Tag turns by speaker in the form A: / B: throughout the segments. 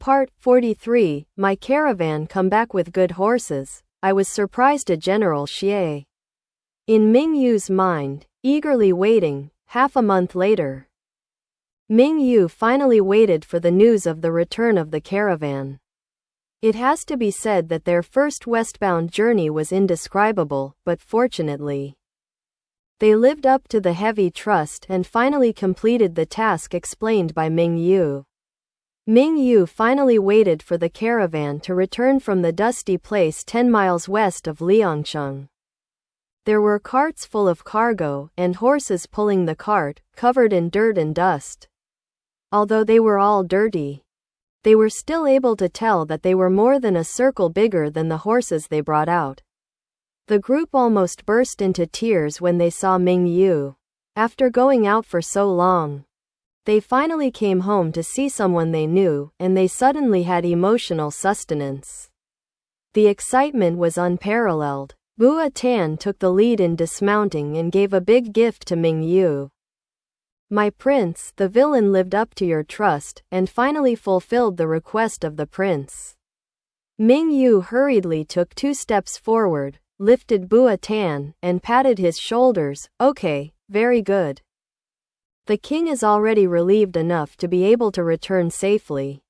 A: Part 43, My caravan come back with good horses. I was surprised at General Xie. In Ming Yu's mind, eagerly waiting, half a month later. Ming Yu finally waited for the news of the return of the caravan. It has to be said that their first westbound journey was indescribable, but fortunately, they lived up to the heavy trust and finally completed the task explained by Ming Yu. Ming Yu finally waited for the caravan to return from the dusty place 10 miles west of Liangcheng. There were carts full of cargo and horses pulling the cart, covered in dirt and dust. Although they were all dirty, they were still able to tell that they were more than a circle bigger than the horses they brought out. The group almost burst into tears when they saw Ming Yu. After going out for so long, they finally came home to see someone they knew, and they suddenly had emotional sustenance. The excitement was unparalleled. Bua Tan took the lead in dismounting and gave a big gift to Ming Yu. My prince, the villain lived up to your trust, and finally fulfilled the request of the prince. Ming Yu hurriedly took 2 steps forward, lifted Bua Tan, and patted his shoulders. Okay, very good. The king is already relieved enough to be able to return safely.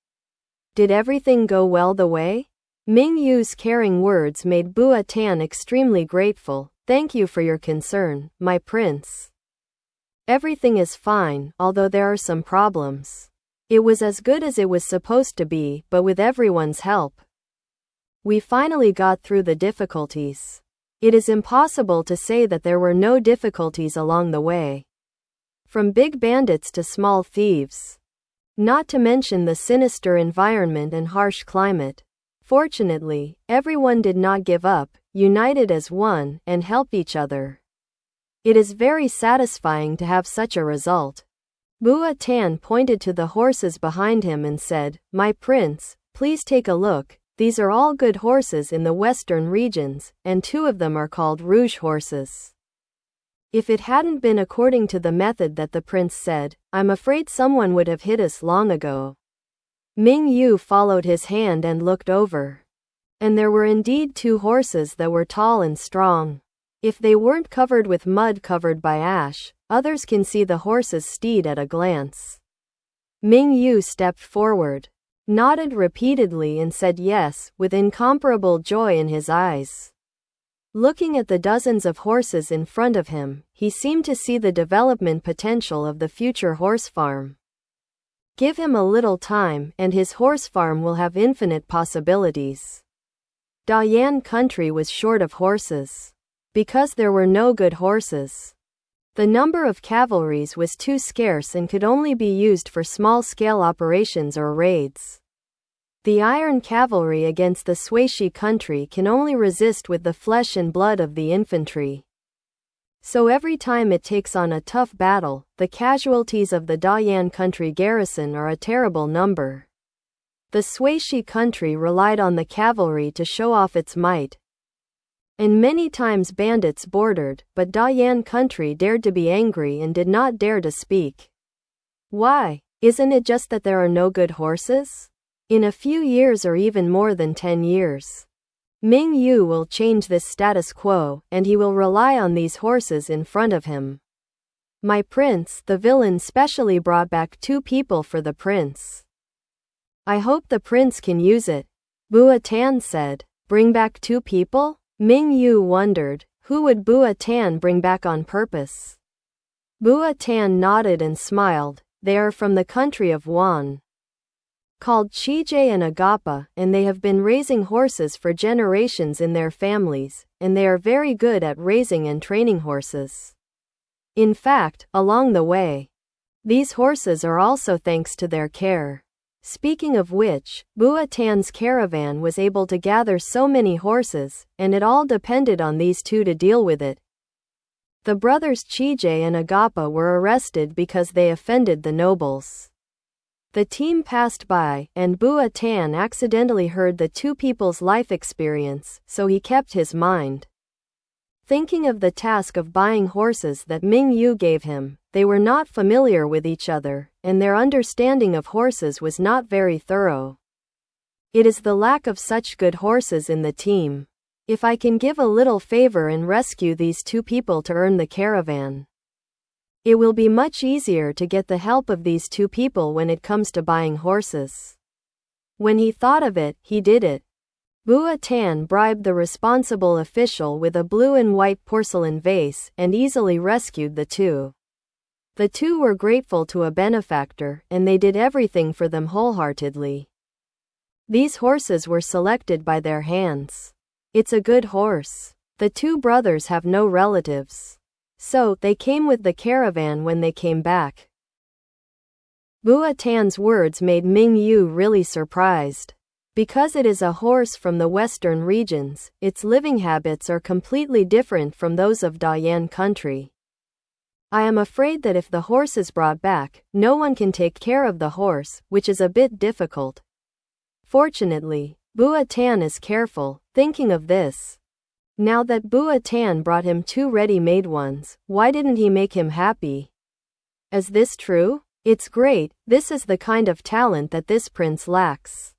A: Did everything go well the way? Ming Yu's caring words made Bua Tan extremely grateful. Thank you for your concern, my prince. Everything is fine, although there are some problems. It was as good as it was supposed to be, but with everyone's help, we finally got through the difficulties. It is impossible to say that there were no difficulties along the way. From big bandits to small thieves. Not to mention the sinister environment and harsh climate. Fortunately, everyone did not give up, united as one, and helped each other. It is very satisfying to have such a result. Bua Tan pointed to the horses behind him and said, My prince, please take a look. These are all good horses in the western regions, and 2 of them are called rouge horses. If it hadn't been according to the method that the prince said, I'm afraid someone would have hit us long ago. Ming Yu followed his hand and looked over. And there were indeed 2 horses that were tall and strong. If they weren't covered with mud covered by ash, others can see the horse's steed at a glance. Ming Yu stepped forward, nodded repeatedly and said yes, with incomparable joy in his eyes. Looking at the dozens of horses in front of him, he seemed to see the development potential of the future horse farm. Give him a little time, and his horse farm will have infinite possibilities. Dayan Country was short of horses. Because there were no good horses. The number of cavalries was too scarce and could only be used for small-scale operations or raids. The iron cavalry against the Shishi country can only resist with the flesh and blood of the infantry. So every time it takes on a tough battle, the casualties of the Dayan Country garrison are a terrible number. The Shishi country relied on the cavalry to show off its might. And many times bandits bordered, but Dayan Country dared to be angry and did not dare to speak. Why? Isn't it just that there are no good horses? In a few years or even more than 10 years, Ming Yu will change this status quo, and he will rely on these horses in front of him. My prince, the villain specially brought back 2 people for the prince. I hope the prince can use it. Bua Tan said. Bring back 2 people? Ming Yu wondered, who would Bua Tan bring back on purpose? Bua Tan nodded and smiled. They are from the country of Wan, called Chije and Agapa, and they have been raising horses for generations in their families, and they are very good at raising and training horses. In fact, along the way, these horses are also thanks to their care. Speaking of which, Bua Tan's caravan was able to gather so many horses, and it all depended on these 2 to deal with it. The brothers Chije and Agapa were arrested because they offended the nobles. The team passed by, and Bua Tan accidentally heard the 2 people's life experience, so he kept his mind thinking of the task of buying horses that Ming Yu gave him. They were not familiar with each other, and their understanding of horses was not very thorough. It is the lack of such good horses in the team. If I can give a little favor and rescue these two people to earn the caravan, it will be much easier to get the help of these two people when it comes to buying horses. When he thought of it, he did it. Bua Tan bribed the responsible official with a blue and white porcelain vase and easily rescued the two. The two were grateful to a benefactor, and they did everything for them wholeheartedly. These horses were selected by their hands. It's a good horse. The two brothers have no relatives, so they came with the caravan when they came back. Bua Tan's words made Ming Yu really surprised. Because it is a horse from the western regions, its living habits are completely different from those of Dayan Country. I am afraid that if the horse is brought back, no one can take care of the horse, which is a bit difficult. Fortunately, Bua Tan is careful, thinking of this. Now that Bua Tan brought him two ready-made ones, why didn't he make him happy? Is this true? It's great, this is the kind of talent that this prince lacks.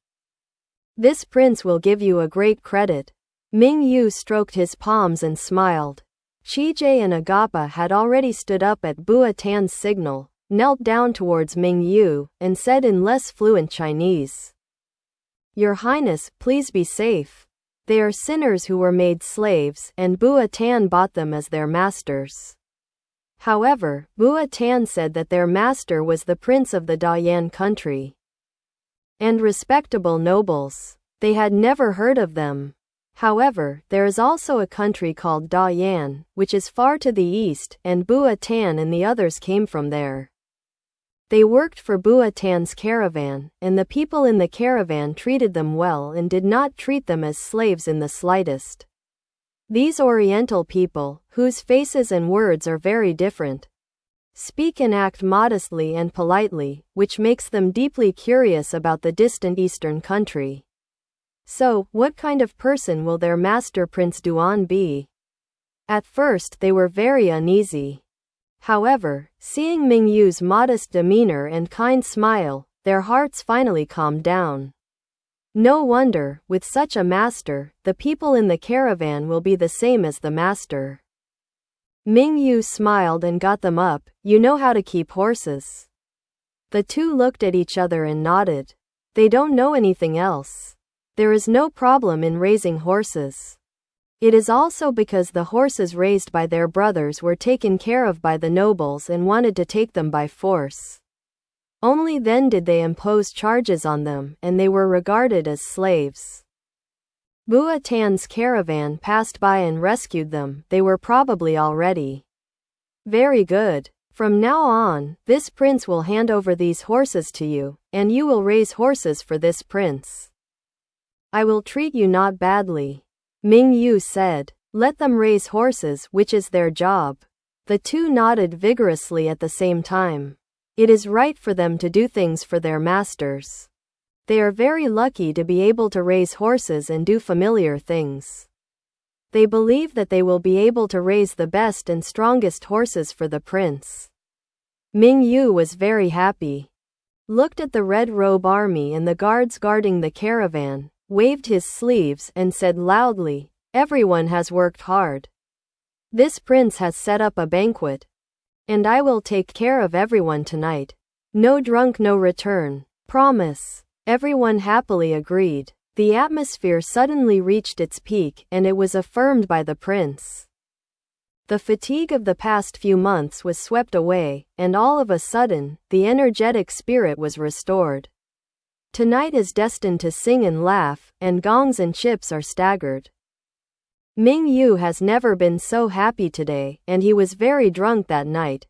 A: This prince will give you a great credit. Ming Yu stroked his palms and smiled. Shijie and Agapa had already stood up at Bua Tan's signal, knelt down towards Ming Yu, and said in less fluent Chinese, "Your Highness, please be safe. They are sinners who were made slaves, and Bua Tan bought them as their masters." However, Bua Tan said that their master was the prince of the Dayan Country. And respectable nobles. They had never heard of them. However, there is also a country called Dayan, which is far to the east, and Bua Tan and the others came from there. They worked for Bua Tan's caravan, and the people in the caravan treated them well and did not treat them as slaves in the slightest. These Oriental people, whose faces and words are very different, speak and act modestly and politely, which makes them deeply curious about the distant eastern country. So, what kind of person will their master Prince Duan be? At first they were very uneasy. However, seeing Ming Yu's modest demeanor and kind smile, their hearts finally calmed down. No wonder, with such a master, the people in the caravan will be the same as the master. Ming Yu smiled and got them up. "You know how to keep horses." The two looked at each other and nodded. They don't know anything else. There is no problem in raising horses. It is also because the horses raised by their brothers were taken care of by the nobles and wanted to take them by force. Only then did they impose charges on them, and they were regarded as slaves. Bua Tan's caravan passed by and rescued them. They were probably all ready. Very good. From now on, this prince will hand over these horses to you, and you will raise horses for this prince. I will treat you not badly. Ming Yu said. Let them raise horses, which is their job. The two nodded vigorously at the same time. It is right for them to do things for their masters. They are very lucky to be able to raise horses and do familiar things. They believe that they will be able to raise the best and strongest horses for the prince. Ming Yu was very happy. Looked at the Red Robe army and the guards guarding the caravan, waved his sleeves and said loudly, "Everyone has worked hard. This prince has set up a banquet. And I will take care of everyone tonight. No drunk, no return. Promise." Everyone happily agreed. The atmosphere suddenly reached its peak, and it was affirmed by the prince. The fatigue of the past few months was swept away, and all of a sudden, the energetic spirit was restored. Tonight is destined to sing and laugh, and gongs and chips are staggered. Ming Yu has never been so happy today, and he was very drunk that night.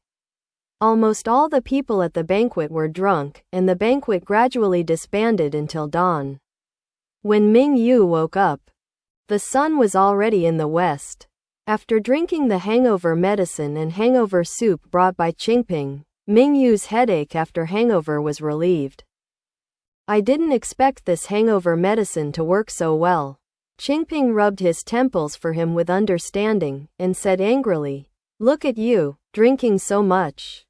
A: Almost all the people at the banquet were drunk, and the banquet gradually disbanded until dawn. When Ming Yu woke up, the sun was already in the west. After drinking the hangover medicine and hangover soup brought by Qingping, Ming Yu's headache after hangover was relieved. I didn't expect this hangover medicine to work so well. Qingping rubbed his temples for him with understanding, and said angrily, "Look at you, drinking so much.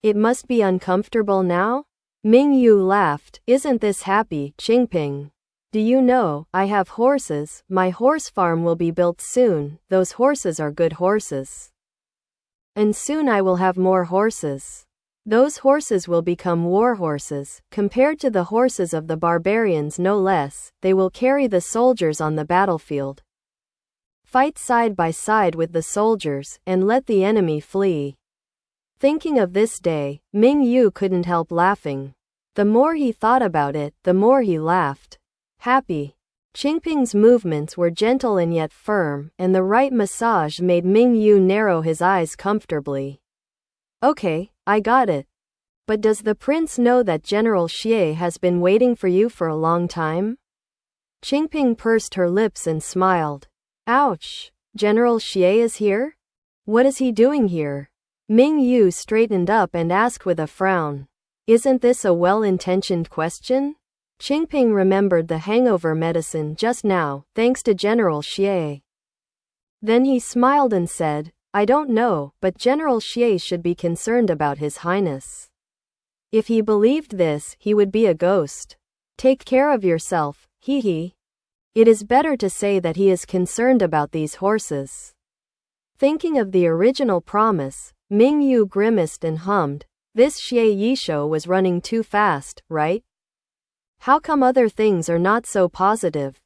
A: It must be uncomfortable now?" Ming Yu laughed. Isn't this happy, Qingping? Do you know, I have horses, my horse farm will be built soon, those horses are good horses. And soon I will have more horses. Those horses will become war horses, compared to the horses of the barbarians no less, they will carry the soldiers on the battlefield. Fight side by side with the soldiers, and let the enemy flee. Thinking of this day, Ming Yu couldn't help laughing. The more he thought about it, the more he laughed. Happy. Qingping's movements were gentle and yet firm, and the right massage made Ming Yu narrow his eyes comfortably. Okay, I got it. But does the prince know that General Xie has been waiting for you for a long time? Qingping pursed her lips and smiled. Ouch! General Xie is here? What is he doing here? Ming Yu straightened up and asked with a frown. Isn't this a well-intentioned question? Qingping remembered the hangover medicine just now, thanks to General Xie. Then he smiled and said, I don't know, but General Xie should be concerned about His Highness. If he believed this, he would be a ghost. Take care of yourself, hee. It is better to say that he is concerned about these horses. Thinking of the original promise, Ming Yu grimaced and hummed, this Xie Yishuo was running too fast, right? How come other things are not so positive?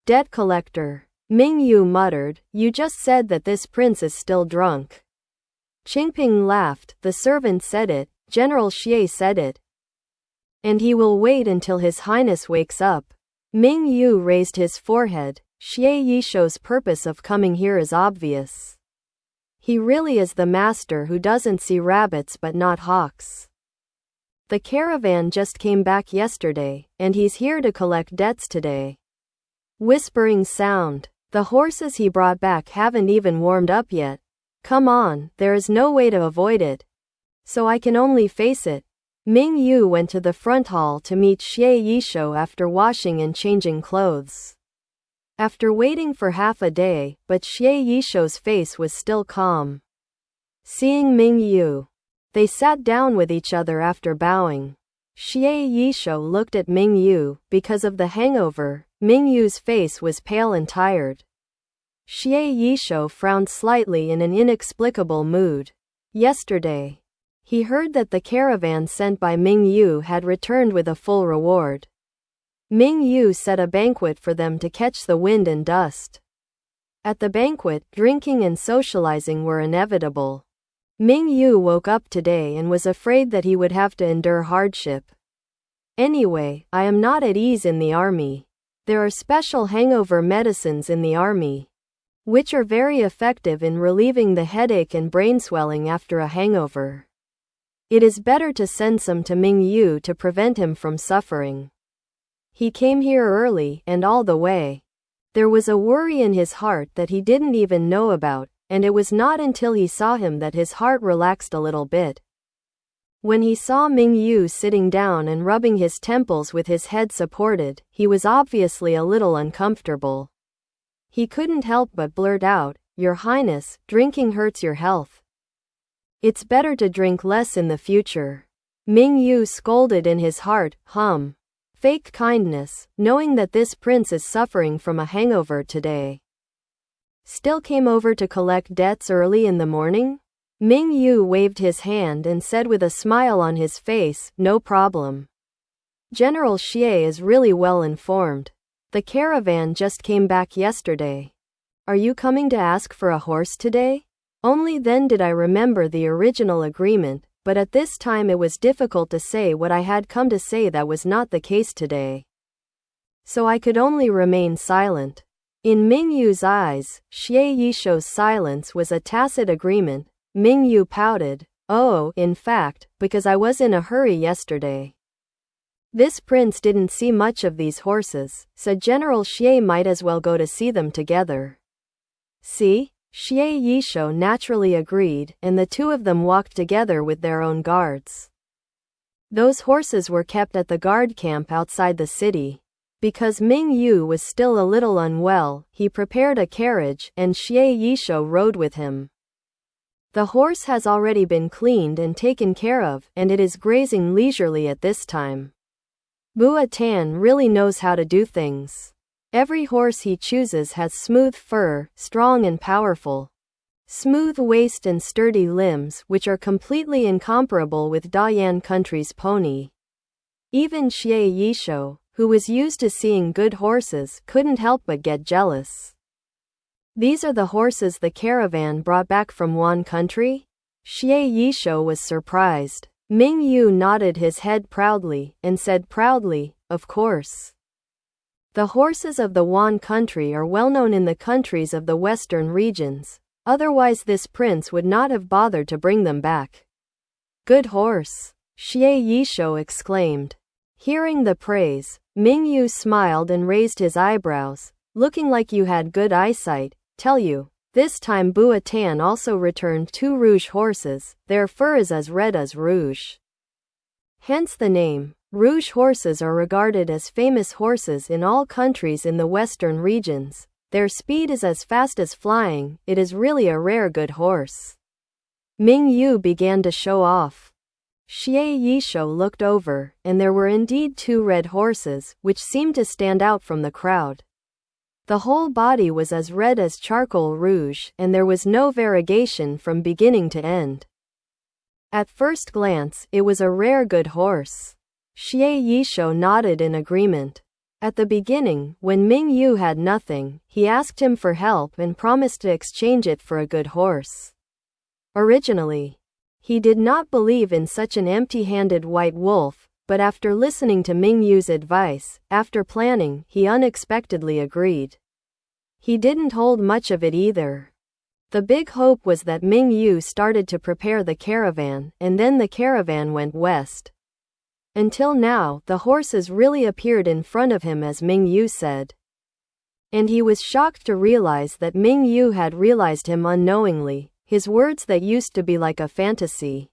A: Debt collector. Ming Yu muttered, you just said that this prince is still drunk. Qingping laughed, the servant said it, General Xie said it. And he will wait until His Highness wakes up. Ming Yu raised his forehead, Xie Yishuo's purpose of coming here is obvious. He really is the master who doesn't see rabbits but not hawks. The caravan just came back yesterday, and he's here to collect debts today. Whispering sound. The horses he brought back haven't even warmed up yet. Come on, there is no way to avoid it. So I can only face it. Ming Yu went to the front hall to meet Xie Yishuo after washing and changing clothes. After waiting for half a day, but Xie Yishuo's face was still calm. Seeing Ming Yu, they sat down with each other after bowing. Xie Yishuo looked at Ming Yu. Because of the hangover, Ming Yu's face was pale and tired. Xie Yishuo frowned slightly in an inexplicable mood. Yesterday, he heard that the caravan sent by Ming Yu had returned with a full reward. Ming Yu set a banquet for them to catch the wind and dust. At the banquet, drinking and socializing were inevitable. Ming Yu woke up today and was afraid that he would have to endure hardship. Anyway, I am not at ease in the army. There are special hangover medicines in the army, which are very effective in relieving the headache and brain swelling after a hangover. It is better to send some to Ming Yu to prevent him from suffering. He came here early and all the way. There was a worry in his heart that he didn't even know about, and it was not until he saw him that his heart relaxed a little bit. When he saw Ming Yu sitting down and rubbing his temples with his head supported, he was obviously a little uncomfortable. He couldn't help but blurt out, Your Highness, drinking hurts your health. It's better to drink less in the future. Ming Yu scolded in his heart, fake kindness, knowing that this prince is suffering from a hangover today. Still came over to collect debts early in the morning? Ming Yu waved his hand and said with a smile on his face, no problem. General Xie is really well informed. The caravan just came back yesterday. Are you coming to ask for a horse today? Only then did I remember the original agreement, but at this time it was difficult to say what I had come to say that was not the case today. So I could only remain silent. In Ming Yu's eyes, Xie Yishuo's silence was a tacit agreement. Ming Yu pouted, oh, in fact, because I was in a hurry yesterday. This prince didn't see much of these horses, so General Xie might as well go to see them together. See? Xie Yishuo naturally agreed, and the two of them walked together with their own guards. Those horses were kept at the guard camp outside the city. Because Ming Yu was still a little unwell, he prepared a carriage, and Xie Yishuo rode with him. The horse has already been cleaned and taken care of, and it is grazing leisurely at this time. Bua Tan really knows how to do things. Every horse he chooses has smooth fur, strong and powerful. Smooth waist and sturdy limbs, which are completely incomparable with Dayan Country's pony. Even Xie Yisho, who was used to seeing good horses, couldn't help but get jealous. These are the horses the caravan brought back from Wan Country? Xie Yisho was surprised. Ming Yu nodded his head proudly, and said proudly, "Of course. The horses of the Wan Country are well known in the countries of the western regions. Otherwise this prince would not have bothered to bring them back." "Good horse," Xie Yisho exclaimed. Hearing the praise, Ming Yu smiled and raised his eyebrows, "Looking like you had good eyesight. Tell you." This time Bua Tan also returned 2 rouge horses. Their fur is as red as rouge. Hence the name. Rouge horses are regarded as famous horses in all countries in the western regions. Their speed is as fast as flying. It is really a rare good horse. Ming Yu began to show off. Xie Yisho looked over, and there were indeed 2 red horses, which seemed to stand out from the crowd. The whole body was as red as charcoal rouge, and there was no variegation from beginning to end. At first glance, it was a rare good horse. Xie Yisho nodded in agreement. At the beginning, when Ming Yu had nothing, he asked him for help and promised to exchange it for a good horse. Originally, he did not believe in such an empty-handed white wolf, but after listening to Ming Yu's advice, after planning, he unexpectedly agreed. He didn't hold much of it either. The big hope was that Ming Yu started to prepare the caravan, and then the caravan went west. Until now, the horses really appeared in front of him as Ming Yu said. And he was shocked to realize that Ming Yu had realized him unknowingly, his words that used to be like a fantasy.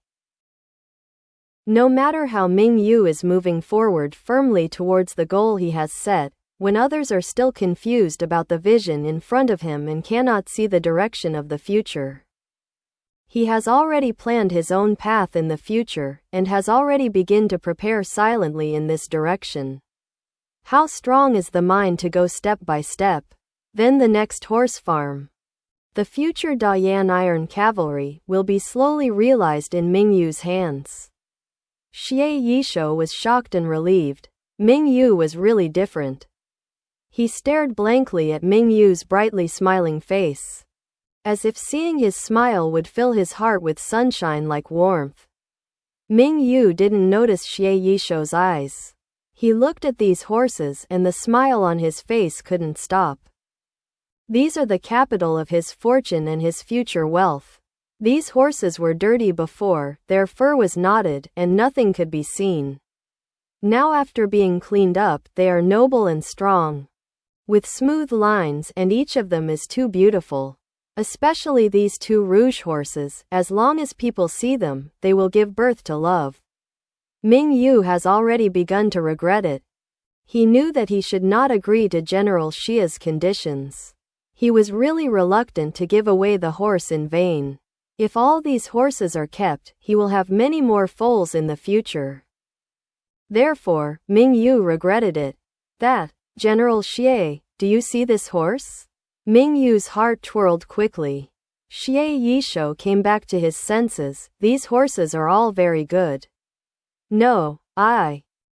A: No matter how Ming Yu is moving forward firmly towards the goal he has set, when others are still confused about the vision in front of him and cannot see the direction of the future. He has already planned his own path in the future, and has already begun to prepare silently in this direction. How strong is the mind to go step by step? Then the next horse farm. The future Dayan Iron Cavalry will be slowly realized in Ming Yu's hands. Xie Yisho was shocked and relieved. Ming Yu was really different. He stared blankly at Ming Yu's brightly smiling face, as if seeing his smile would fill his heart with sunshine like warmth. Ming Yu didn't notice Xie Yisho's eyes. He looked at these horses and the smile on his face couldn't stop. These are the capital of his fortune and his future wealth. These horses were dirty before, their fur was knotted, and nothing could be seen. Now after being cleaned up, they are noble and strong, with smooth lines, and each of them is too beautiful. Especially these 2 rouge horses, as long as people see them, they will give birth to love. Ming Yu has already begun to regret it. He knew that he should not agree to General Xia's conditions. He was really reluctant to give away the horse in vain. If all these horses are kept, he will have many more foals in the future. Therefore, Ming Yu regretted it. "That, General Xie, do you see this horse?" Ming Yu's heart twirled quickly. Xie Yisho came back to his senses. "These horses are all very good." "No,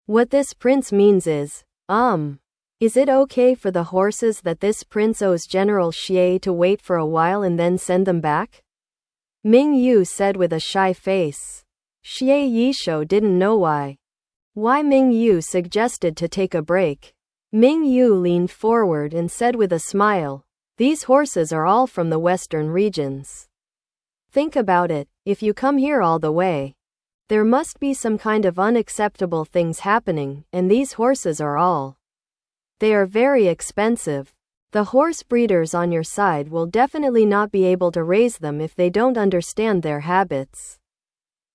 A: what this prince means is it okay for the horses that this prince owes General Xie to wait for a while and then send them back?" Ming Yu said with a shy face. Xie Yisho didn't know why Ming Yu suggested to take a break. Ming Yu leaned forward and said with a smile, "These horses are all from the western regions. Think about it, if you come here all the way, there must be some kind of unacceptable things happening, and these horses are all. They are very expensive. The horse breeders on your side will definitely not be able to raise them if they don't understand their habits.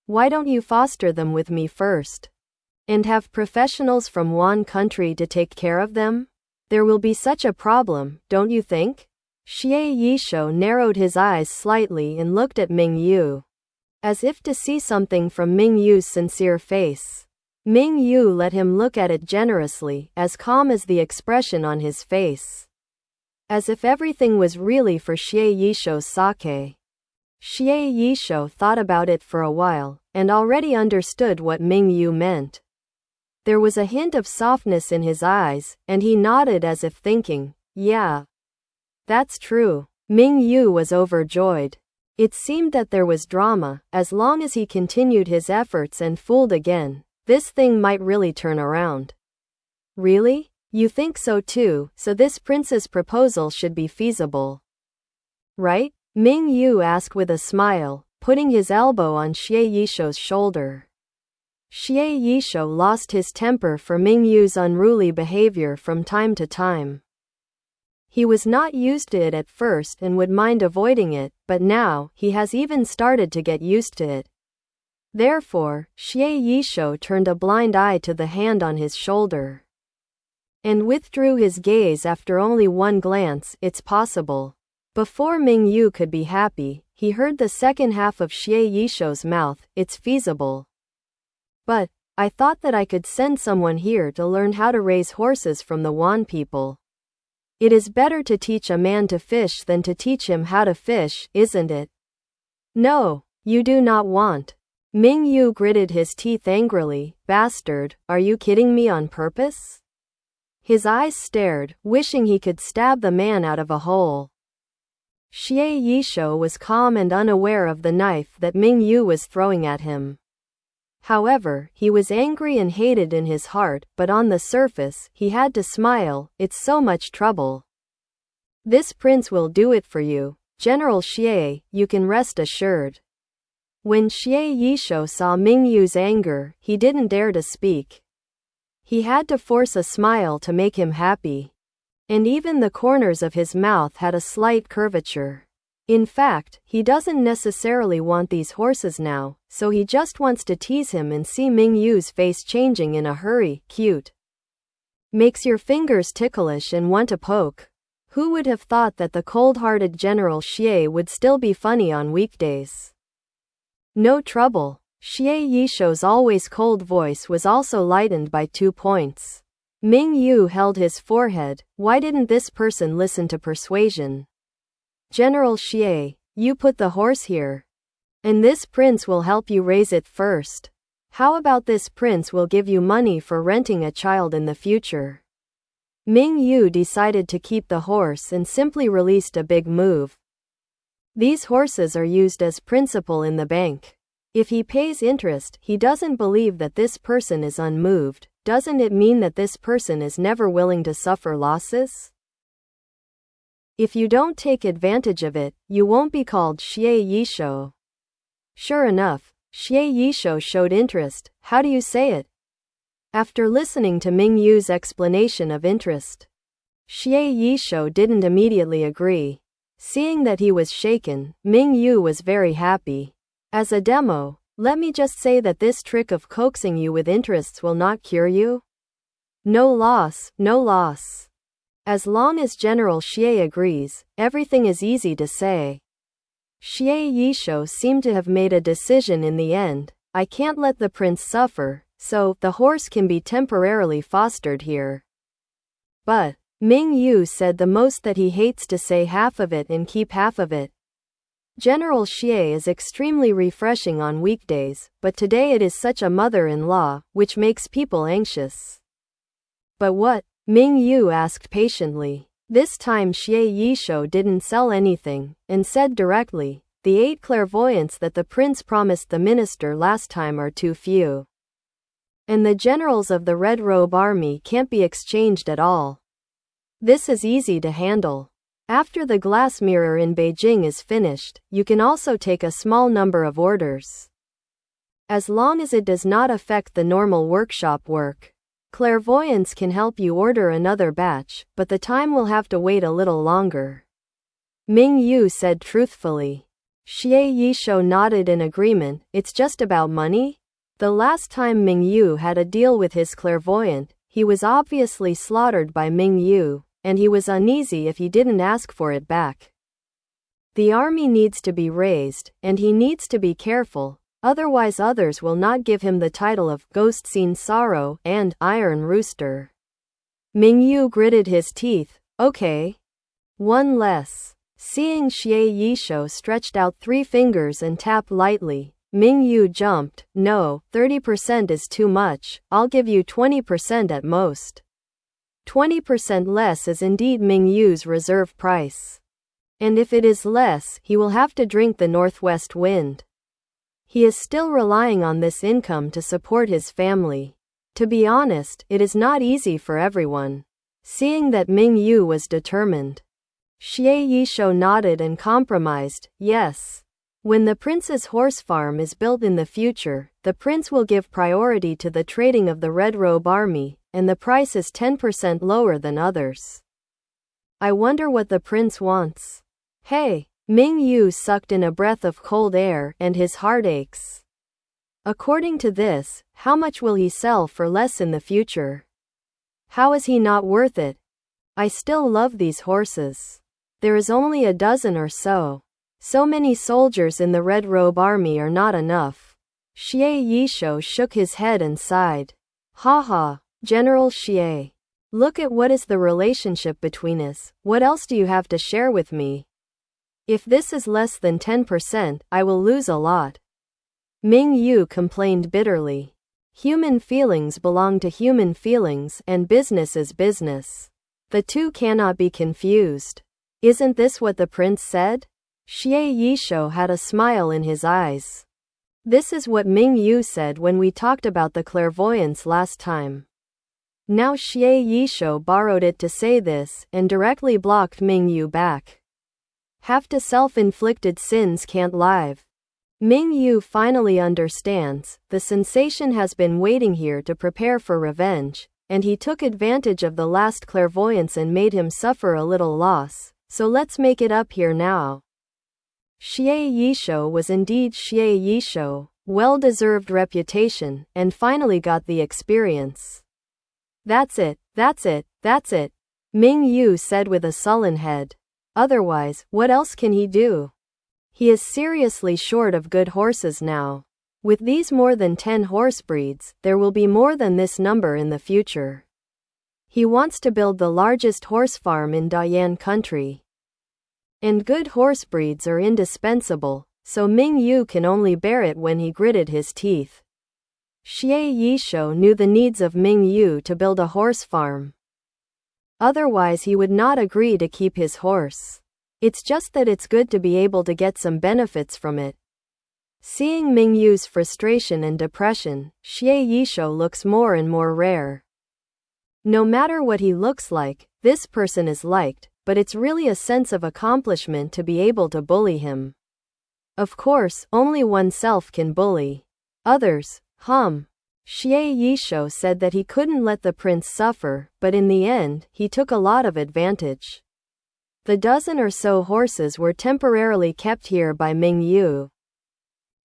A: Why don't you foster them with me first? And have professionals from Wan Country to take care of them? There will be such a problem, don't you think?" Xie Yishuo narrowed his eyes slightly and looked at Ming Yu, as if to see something from Ming Yu's sincere face. Ming Yu let him look at it generously, as calm as the expression on his face, as if everything was really for Xie Yishuo's sake. Xie Yishuo thought about it for a while, and already understood what Ming Yu meant. There was a hint of softness in his eyes, and he nodded as if thinking, yeah, that's true. Ming Yu was overjoyed. It seemed that there was drama. As long as he continued his efforts and fooled again, this thing might really turn around. Really? You think so too, so this prince's proposal should be feasible, right? Ming Yu asked with a smile, putting his elbow on Xie Yishuo's shoulder. Xie Yishuo lost his temper for Ming Yu's unruly behavior from time to time. He was not used to it at first and would mind avoiding it, but now, he has even started to get used to it. Therefore, Xie Yishuo turned a blind eye to the hand on his shoulder, and withdrew his gaze after only one glance. It's possible. Before Ming Yu could be happy, he heard the second half of Xie Yishuo's mouth, it's feasible. But, I thought that I could send someone here to learn how to raise horses from the Wan people. It is better to teach a man to fish than to teach him how to fish, isn't it? No, you do not want. Ming Yu gritted his teeth angrily. Bastard, are you kidding me on purpose? His eyes stared, wishing he could stab the man out of a hole. Xie Yishuo was calm and unaware of the knife that Ming Yu was throwing at him. However, he was angry and hated in his heart, but on the surface, he had to smile. It's so much trouble. This prince will do it for you, General Xie, you can rest assured. When Xie Yishuo saw Ming Yu's anger, he didn't dare to speak. He had to force a smile to make him happy. And even the corners of his mouth had a slight curvature. In fact, he doesn't necessarily want these horses now, so he just wants to tease him and see Ming Yu's face changing in a hurry. Cute. Makes your fingers ticklish and want to poke. Who would have thought that the cold-hearted General Xie would still be funny on weekdays? No trouble. Xie Yishuo's always cold voice was also lightened by 2 points. Ming Yu held his forehead. Why didn't this person listen to persuasion? General Xie, you put the horse here, and this prince will help you raise it first. How about this prince will give you money for renting a child in the future? Ming Yu decided to keep the horse and simply released a big move. These horses are used as principal in the bank. If he pays interest, he doesn't believe that this person is unmoved. Doesn't it mean that this person is never willing to suffer losses? If you don't take advantage of it, you won't be called Xie Yishuo. Sure enough, Xie Yishuo showed interest. How do you say it? After listening to Ming Yu's explanation of interest, Xie Yishuo didn't immediately agree. Seeing that he was shaken, Ming Yu was very happy. As a demo, let me just say that this trick of coaxing you with interests will not cure you. No loss, no loss. As long as General Xie agrees, everything is easy to say. Xie Yishuo seemed to have made a decision in the end. I can't let the prince suffer, so the horse can be temporarily fostered here. But Ming Yu said the most that he hates to say half of it and keep half of it. General Xie is extremely refreshing on weekdays, but today it is such a mother-in-law, which makes people anxious. But what? Ming Yu asked patiently. This time Xie Yishuo didn't sell anything, and said directly, the 8 clairvoyants that the prince promised the minister last time are too few. And the generals of the Red Robe Army can't be exchanged at all. This is easy to handle. After the glass mirror in Beijing is finished, you can also take a small number of orders. As long as it does not affect the normal workshop work. Clairvoyance can help you order another batch, but the time will have to wait a little longer. Ming Yu said truthfully. Xie Yishuo nodded in agreement. It's just about money? The last time Ming Yu had a deal with his clairvoyant, he was obviously slaughtered by Ming Yu. and he was uneasy if he didn't ask for it back. The army needs to be raised, and he needs to be careful, otherwise others will not give him the title of Ghost Seen Sorrow and Iron Rooster. Mingyu gritted his teeth. Okay. One less. Seeing Xie Yisho stretched out 3 fingers and tap lightly, Mingyu jumped. No, 30% is too much, I'll give you 20% at most. 20% less is indeed Mingyu's reserve price. And if it is less, he will have to drink the northwest wind. He is still relying on this income to support his family. To be honest, it is not easy for everyone. Seeing that Mingyu was determined, Xie Yisho nodded and compromised. Yes. When the prince's horse farm is built in the future, the prince will give priority to the trading of the Red Robe Army, and the price is 10% lower than others. I wonder what the prince wants. Hey! Mingyu sucked in a breath of cold air, and his heart aches. According to this, how much will he sell for less in the future? How is he not worth it? I still love these horses. There is only a dozen or so. So many soldiers in the Red Robe Army are not enough. Xie Yisho shook his head and sighed. Haha, General Xie. Look at what is the relationship between us. What else do you have to share with me? If this is less than 10%, I will lose a lot. Mingyu complained bitterly. Human feelings belong to human feelings, and business is business. The two cannot be confused. Isn't this what the prince said? Xie Yisho had a smile in his eyes. This is what Mingyu said when we talked about the clairvoyance last time. Now Xie Yisho borrowed it to say this, and directly blocked Mingyu back. Have to self-inflicted sins can't live. Mingyu finally understands, the sensation has been waiting here to prepare for revenge, and he took advantage of the last clairvoyance and made him suffer a little loss, so let's make it up here now. Xie Yisho was indeed Xie Yisho, well-deserved reputation, and finally got the experience. That's it, that's it, that's it, Mingyu said with a sullen head. Otherwise, what else can he do? He is seriously short of good horses now. With these more than 10 horse breeds, there will be more than this number in the future. He wants to build the largest horse farm in Dayan Country. And good horse breeds are indispensable, so Mingyu can only bear it when he gritted his teeth. Xie Yisho knew the needs of Mingyu to build a horse farm. Otherwise he would not agree to keep his horse. It's just that it's good to be able to get some benefits from it. Seeing Mingyu's frustration and depression, Xie Yisho looks more and more rare. No matter what he looks like, this person is liked, but it's really a sense of accomplishment to be able to bully him. Of course, only oneself can bully others. Xie Yisho said that he couldn't let the prince suffer, but in the end, he took a lot of advantage. The dozen or so horses were temporarily kept here by Mingyu.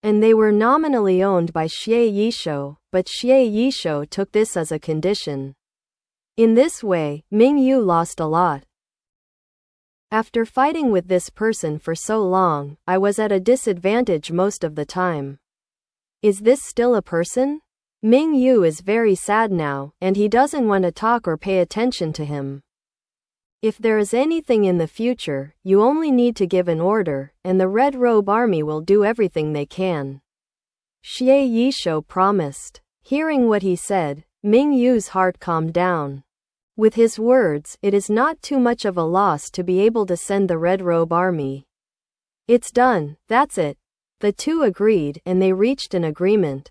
A: And they were nominally owned by Xie Yisho, but Xie Yisho took this as a condition. In this way, Mingyu lost a lot. After fighting with this person for so long, I was at a disadvantage most of the time. Is this still a person? Mingyu is very sad now, and he doesn't want to talk or pay attention to him. If there is anything in the future, you only need to give an order, and the Red Robe Army will do everything they can. Xie Yisho promised. Hearing what he said, Mingyu's heart calmed down. With his words, it is not too much of a loss to be able to send the Red Robe Army. It's done, that's it. The two agreed, and they reached an agreement.